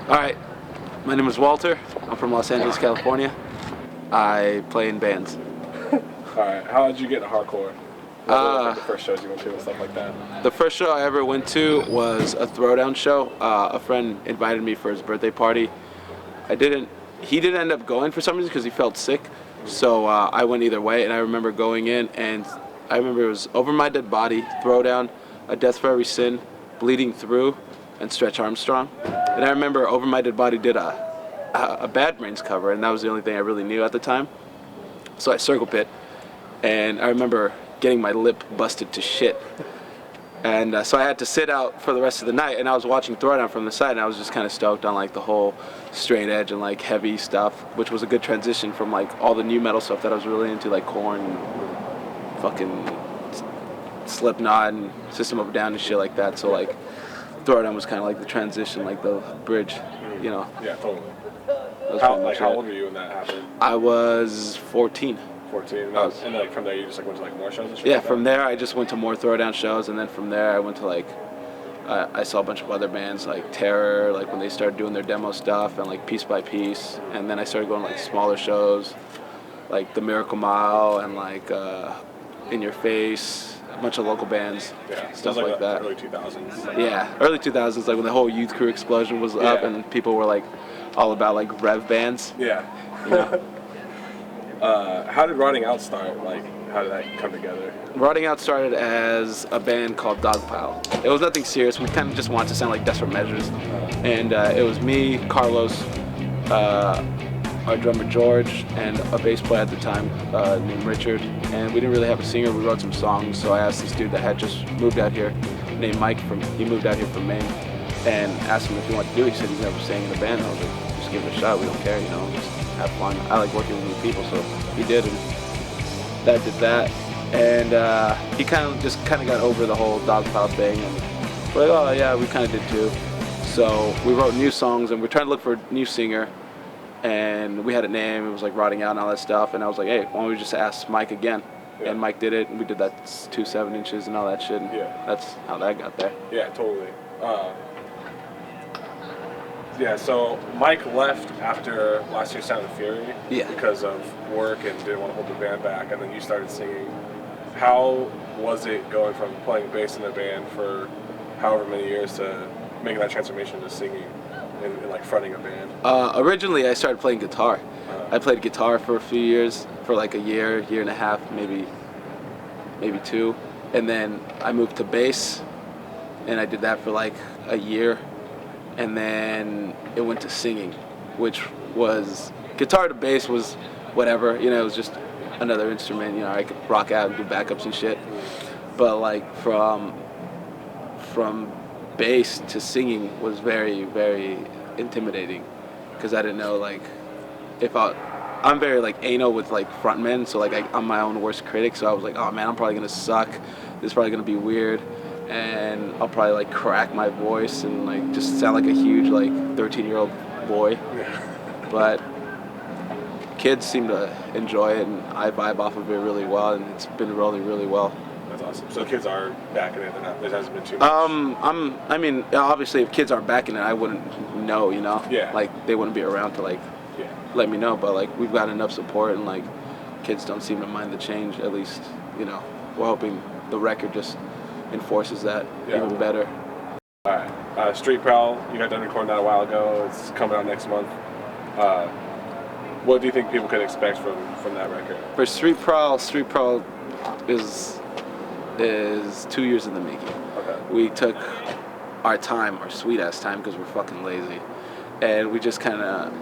Alright, my name is Walter. I'm from Los Angeles, California. I play in bands. Alright, how did you get into hardcore? What were like the first shows you went to and stuff like that? The first show I ever went to was a throwdown show. A friend invited me for his birthday party. He didn't end up going for some reason because he felt sick. So I went either way, and I remember going in, and I remember it was Over My Dead Body, Throwdown, A Death for Every Sin, Bleeding Through, and Stretch Armstrong. And I remember Over My Dead Body did a Bad Brains cover, and that was the only thing I really knew at the time. So I circle pit, and I remember getting my lip busted to shit. And so I had to sit out for the rest of the night, and I was watching Throwdown from the side, and I was just kind of stoked on like the whole straight edge and like heavy stuff, which was a good transition from like all the new metal stuff that I was really into, like Korn and fucking Slipknot and System of a Down and shit like that. So like Throwdown was kind of like the transition, like the bridge, you know. Yeah, totally. How old were you when that happened? I was 14. 14. And like from there you just like went to like more shows and shit? Yeah, from there I just went to more Throwdown shows, and then from there I went to like I saw a bunch of other bands like Terror, like when they started doing their demo stuff, and like Piece by Piece, and then I started going to like smaller shows like the Miracle Mile and like In Your Face, a bunch of local bands, stuff like that. Early 2000s. Yeah, early 2000s, like when the whole youth crew explosion was up and people were like all about like rev bands. Yeah. You know? How did Rotting Out start? Like, how did that come together? Rotting Out started as a band called Dogpile. It was nothing serious. We kind of just wanted to sound like Desperate Measures. And it was me, Carlos, our drummer George, and a bass player at the time named Richard. And we didn't really have a singer. We wrote some songs, so I asked this dude that had just moved out here, named Mike. He moved out here from Maine, and asked him if he wanted to do it. He said he's never sang in a band. I was like, just give it a shot. We don't care, you know. Just have fun. I like working with new people, so he did, and that did that. And he kind of got over the whole Dogpile thing, and we're like, oh yeah, we kind of did too. So we wrote new songs, and we're trying to look for a new singer, and we had a name. It was like Rotting Out and all that stuff, and I was like, hey, why don't we just ask Mike again? Yeah. And Mike did it, and we did that 2 7-inches and all that shit, and that's how that got there. Yeah, totally. Yeah, so Mike left after last year's Sound of Fury because of work and didn't want to hold the band back, and then you started singing. How was it going from playing bass in the band for however many years to making that transformation to singing and like fronting a band? Originally, I started playing guitar. I played guitar for a few years, for like a year and a half, maybe 2, and then I moved to bass, and I did that for like a year. And then it went to singing, which was guitar to bass was whatever, you know, it was just another instrument, you know, I could rock out and do backups and shit. But like from bass to singing was very, very intimidating, because I didn't know like I'm very like anal with like frontmen, so like I'm my own worst critic, so I was like, oh man, I'm probably gonna suck. This is probably gonna be weird. And I'll probably like crack my voice and like just sound like a huge like 13-year-old boy. But kids seem to enjoy it, and I vibe off of it really well, and it's been rolling really well. That's awesome. So kids are backing it. There hasn't been too much. I mean, obviously, if kids aren't backing it, I wouldn't know, you know. Yeah. Like they wouldn't be around to like let me know. But like we've got enough support, and like kids don't seem to mind the change. At least, you know, we're hoping the record just enforces that even better. Alright, Street Prowl, you got done recording that a while ago. It's coming out next month. What do you think people could expect from that record? For Street Prowl is 2 years in the making. Okay. We took our time, our sweet ass time, because we're fucking lazy, and we just kind of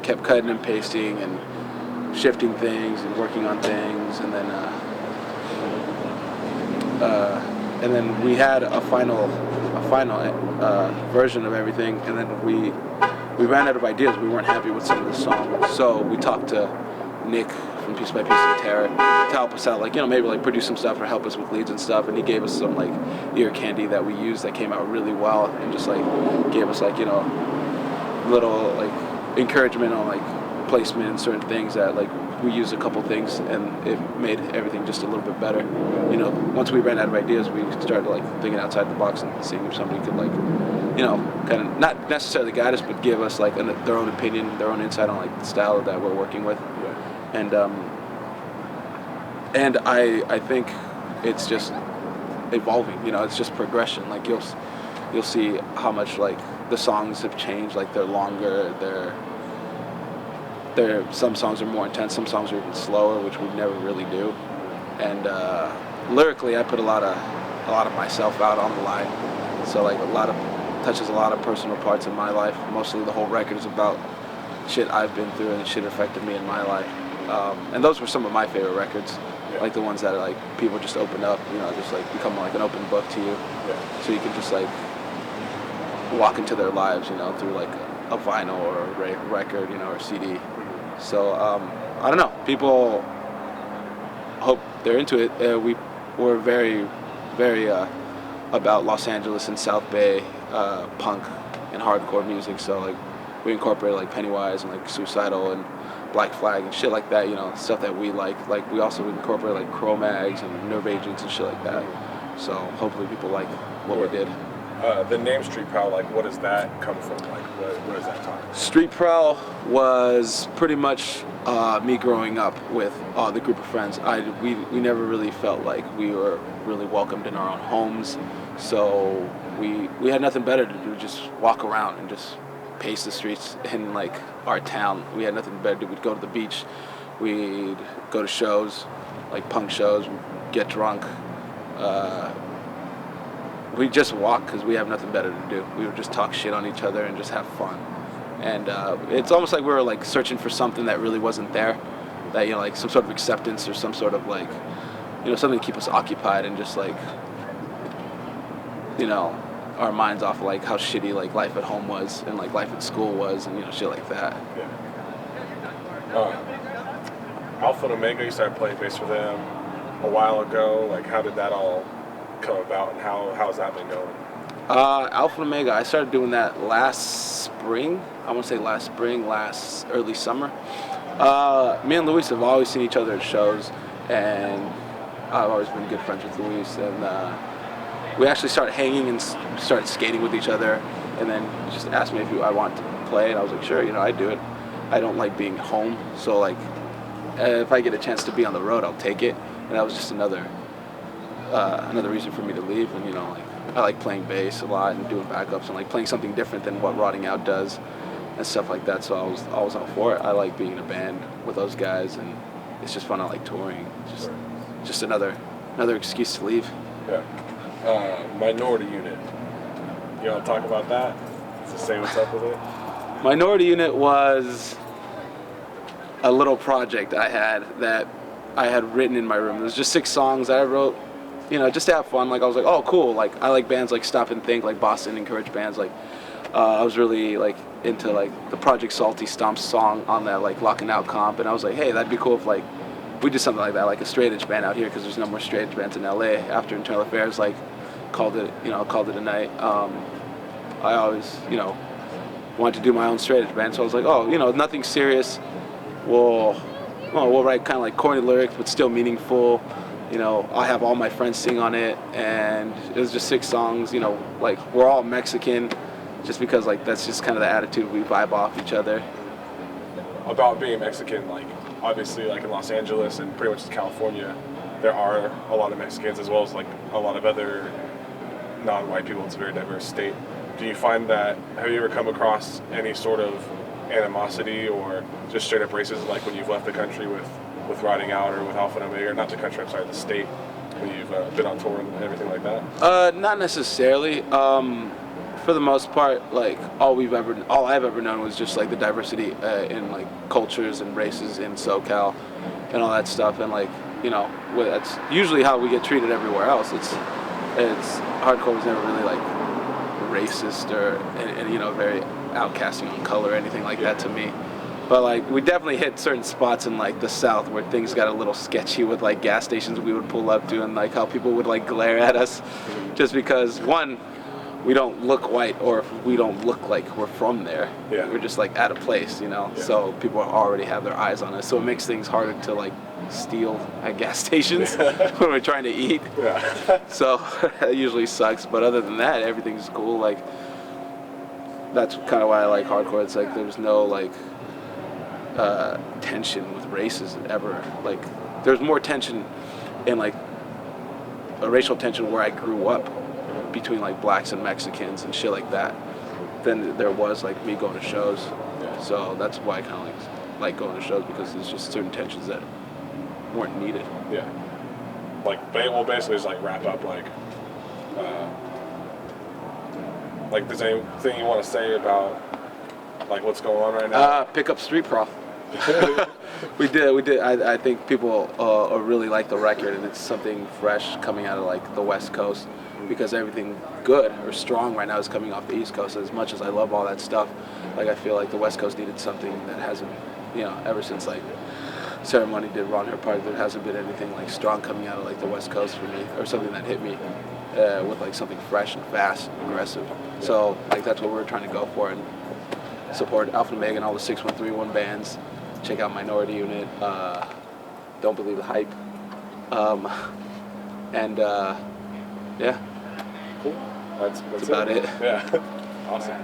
kept cutting and pasting and shifting things and working on things, and then we had a final version of everything, and then we ran out of ideas. We weren't happy with some of the songs, so we talked to Nick from Piece by Piece and Terror to help us out, like, you know, maybe like produce some stuff or help us with leads and stuff, and he gave us some like ear candy that we used that came out really well, and just like gave us like, you know, little like encouragement on like placement and certain things that like we used a couple things, and it made everything just a little bit better. You know, once we ran out of ideas, we started like thinking outside the box and seeing if somebody could like, you kind of not necessarily guide us, but give us like their own opinion, their own insight on like the style that we're working with. Yeah. And I think it's just evolving. It's just progression. Like you'll see how much like the songs have changed. Like they're longer. Some songs are more intense. Some songs are even slower, which we never really do. And lyrically, I put a lot of myself out on the line. So like touches a lot of personal parts in my life. Mostly the whole record is about shit I've been through and shit affected me in my life. And those were some of my favorite records. Like the ones that are like people just open up, just like become like an open book to you. Yeah. So you can just like walk into their lives, through like a vinyl or a record, or a CD. So I don't know. People hope they're into it. We're very, very about Los Angeles and South Bay punk and hardcore music. So like we incorporate like Pennywise and like Suicidal and Black Flag and shit like that, stuff that we like. Like we also incorporate like Cro-Mags and Nerve Agents and shit like that. So hopefully people like what we did. The name Street Prowl, like what does that come from? Like where does that talk? Street Prowl was pretty much me growing up with the group of friends. We never really felt like we were really welcomed in our own homes. So we had nothing better to do, just walk around and just pace the streets in like our town. We had nothing better to do. We'd go to the beach, we'd go to shows, like punk shows, get drunk. We just walk because we have nothing better to do. We would just talk shit on each other and just have fun. And it's almost like we were like searching for something that really wasn't there, that like some sort of acceptance or some sort of like something to keep us occupied and just like our minds off of like how shitty like life at home was and like life at school was and shit like that. Yeah. Alpha and Omega, you started playing bass for them a while ago. Like how did that all come about and how's that been going? Alpha and Omega, I started doing that last spring. I want to say early summer. Me and Luis have always seen each other at shows, and I've always been good friends with Luis, and we actually started hanging and started skating with each other, and then just asked me if I wanted to play, and I was like, sure, I do it. I don't like being home, so like if I get a chance to be on the road, I'll take it. And that was just another reason for me to leave. And like I like playing bass a lot and doing backups and like playing something different than what Rotting Out does and stuff like that. So I was always all for it. I like being in a band with those guys, and it's just fun. I like touring. Just another excuse to leave. Yeah. Minority Unit. You want to talk about that? Just say what's up with it. Minority Unit was a little project I had written in my room. It was just 6 songs that I wrote, just to have fun. Like I was like, oh cool. Like I like bands like Stop and Think, like Boston encouraged bands. Like I was really like into like the Project Salty Stomp song on that like Lockin' Out comp, and I was like, hey, that'd be cool if like we did something like that, like a straight edge band out here, because there's no more straight edge bands in LA after Internal Affairs like called it a night. I always wanted to do my own straight edge band, so I was like, oh, nothing serious. We'll write kind of like corny lyrics, but still meaningful. I have all my friends sing on it, and it was just 6 songs. Like we're all Mexican, just because like that's just kind of the attitude we vibe off each other. About being Mexican, like obviously like in Los Angeles and pretty much in California, there are a lot of Mexicans as well as like a lot of other non-white people. It's a very diverse state. Do you find that, have you ever come across any sort of animosity or just straight up racism, like when you've left the country with Riding Out or with Alpha and Omega, or not the country, I'm sorry, the state, when you've been on tour and everything like that? Not necessarily. For the most part, like all I've ever known was just like the diversity in like cultures and races in SoCal and all that stuff, and like that's usually how we get treated everywhere else. It's hardcore was never really like racist or very outcasting on color or anything like that to me. But like we definitely hit certain spots in like the South where things got a little sketchy with like gas stations we would pull up to, and like how people would like glare at us just because one, we don't look white, or we don't look like we're from there. Yeah. We're just like out of place, Yeah. So people already have their eyes on us. So it makes things harder to like steal at gas stations when we're trying to eat. Yeah. So that usually sucks. But other than that, everything's cool. Like that's kind of why I like hardcore. It's like there's no like tension with races ever. Like there's more tension in like a racial tension where I grew up between like blacks and Mexicans and shit like that than there was like me going to shows. Yeah. So that's why I kind of like going to shows, because there's just certain tensions that weren't needed. Yeah. We'll basically just like wrap up like there's anything you want to say about like what's going on right now? Pick up Street Pro. We did. I think people really like the record, and it's something fresh coming out of like the West Coast, because everything good or strong right now is coming off the East Coast. As much as I love all that stuff, like I feel like the West Coast needed something that hasn't, ever since like Ceremony did Ron Her Part, there hasn't been anything like strong coming out of like the West Coast for me, or something that hit me with like something fresh and fast and aggressive. So like that's what we're trying to go for, and support Alpha and Omega and all the 6131 bands. Check out Minority Unit. Don't Believe the Hype. Yeah. Cool. That's about it. Yeah. Awesome.